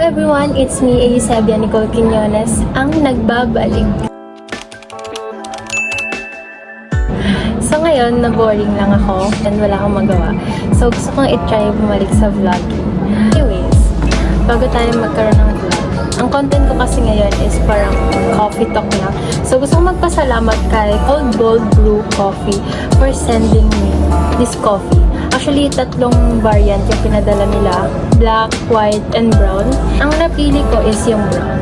everyone, it's me, Eusebia Nicole Quiñones, ang nagbabalik. So ngayon, na-boring lang ako and wala akong magawa. So gusto kong i-try bumalik sa vlogging. Anyways, bago tayo magkaroon ng vlog, ang content ko kasi ngayon is parang coffee talk lang. So gusto kong magpasalamat kay Cold Gold Brew Coffee for sending me this coffee. Actually, 3 variant yung pinadala nila. Black, white, and brown. Ang napili ko is yung brown.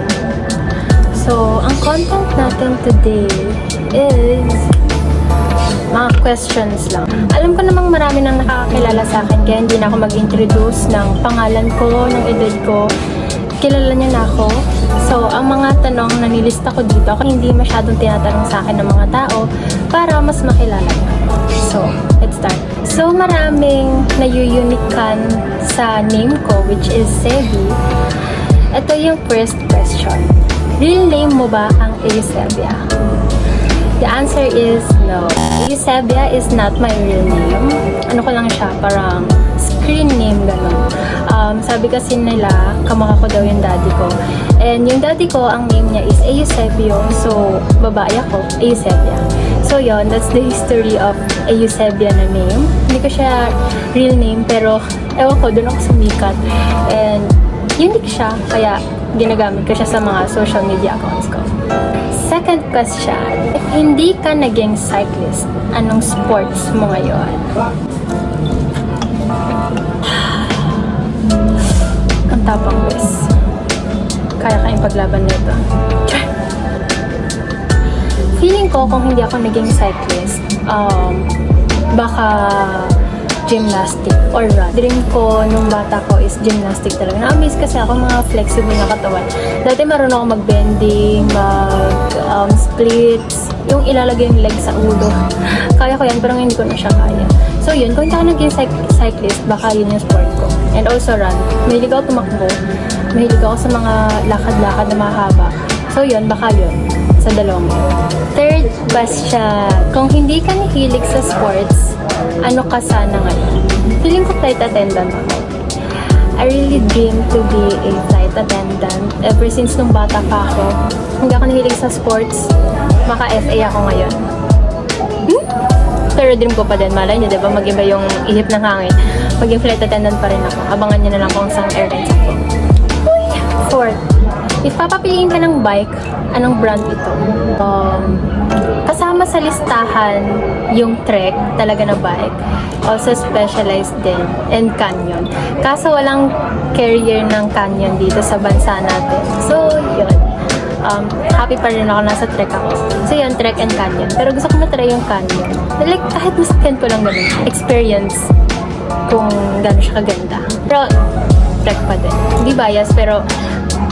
So, ang content natin today is mga questions lang. Alam ko namang marami nang nakakakilala sa akin kaya hindi na ako mag-introduce ng pangalan ko, ng edad ko. Kilala niya na ako. So, ang mga tanong na nilista ko dito, ako hindi masyadong tinatanong sa akin ng mga tao para mas makilala niya. So, let's start. So, maraming nayuyunikan sa name ko, which is Sebi. Ito yung first question. Real name mo ba ang Eusebia? The answer is no. Eusebia is not my real name. Ano ko lang siya, parang screen name gano'n. Sabi kasi nila, kamukha ko daw yung daddy ko. And yung daddy ko, ang name niya is Eusebio. So, babae ako, Eusebia. So, yon, that's the history of Eusebia na name. Hindi ko siya real name, pero ewan ko, doon ako sumikat. And unique siya, kaya ginagamit ko siya sa mga social media accounts ko. Second question, if hindi ka naging cyclist, anong sports mo ngayon? Ang tapang bes. Kaya kayong paglaban nito. Feeling ko kung hindi ako naging cyclist, baka gymnastic or run. Dream ko nung bata ko is gymnastic talaga. Na-amaze kasi ako mga flexible na katawan. Dati marunong ako mag-bending, splits, yung ilalagay yung leg sa ulo. Kaya ko yan, pero hindi ko na siya kaya. So yun, kung hindi ako naging cyclist, baka yun yung sport ko. And also run. Mahilig ako tumakbo. Mahilig ako sa mga lakad-lakad na mahaba. So yun, baka yun. Sa dalawang yun. Third question, kung hindi ka nahilig sa sports, ano ka sana ngayon? Feeling ko flight attendant ako. I really dream to be a flight attendant. Ever since nung bata pa ako, hindi ako nahilig sa sports, maka-FA ako ngayon. Pero dream ko pa din, malay niyo, diba? Mag-iba yung ihip ng hangin. Maging flight attendant pa rin ako. Abangan niyo na lang kung saan airlines ako. Fourth, if papapiliin ka ng bike, anong brand ito? Kasama sa listahan yung Trek, talaga na bike. Also specialized din, and Canyon. Kaso walang carrier ng Canyon dito sa bansa natin. So, yun. Happy pa rin ako, nasa Trek ako. So, yun, Trek and Canyon. Pero gusto ko matry yung Canyon. Like, kahit masakyan ko lang ganun. Experience kung gano'n siya kaganda. Pero, Trek pa din. Hindi bias, pero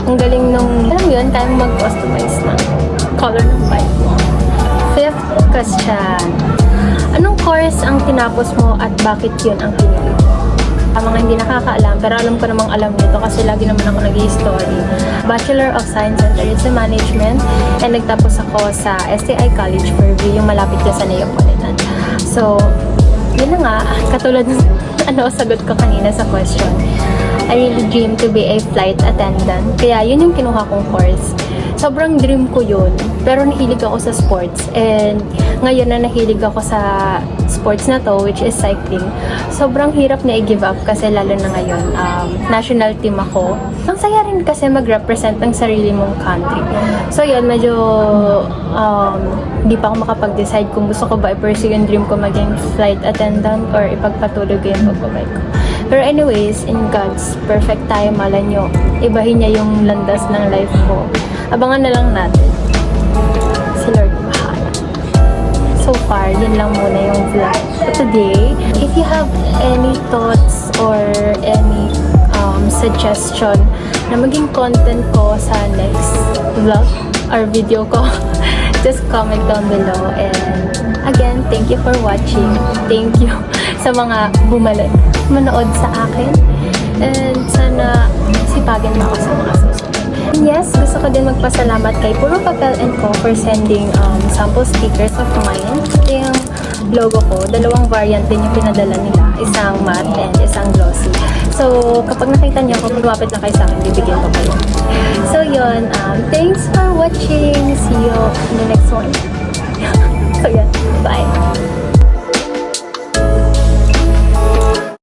ang galing nung, alam yun, kaya mag-customize ng color ng bike mo. Fifth question. Anong course ang tinapos mo at bakit yun ang pinili mo? Mga hindi nakakaalam, pero alam ko namang alam nito kasi lagi naman ako nag-i-story. Bachelor of Science in Tourism Management and nagtapos ako sa STI College Fairview, yung malapit dyan sa Neapolitan. So, yun na nga, katulad ng sagot ko kanina sa question. I really dream to be a flight attendant. Kaya yun yung kinuha kong course. Sobrang dream ko yun. Pero nahilig ako sa sports. And ngayon na nahilig ako sa sports na to, which is cycling. Sobrang hirap na i-give up kasi lalo na ngayon, national team ako. Ang saya rin kasi mag-represent ng sarili mong country. So yun, medyo hindi pa ako makapag-decide kung gusto ko ba i-pursue yung dream ko maging flight attendant or ipagpatuloy ko yung pagbabike ko. Pero anyways, in God's perfect time, malay nyo, ibahin niya yung landas ng life ko. Abangan na lang natin. Si Lord bahala. So far, yun lang muna yung vlog today. If you have any thoughts or any suggestion na maging content ko sa next vlog or video ko, just comment down below. And again, thank you for watching. Thank you sa mga bumalik manood sa akin. And sana sipagin mo ako sa mga susunod. And yes, gusto ko din magpasalamat kay Puro Papel & Co. for sending sample stickers of mine. Ito yung logo ko, dalawang variant din yung pinadala nila. Isang matte and isang glossy. So, kapag nakita niyo, kung lumapit na kayo sa akin, bibigyan ko kayo. So, yun. Thanks for watching. See you in the next one.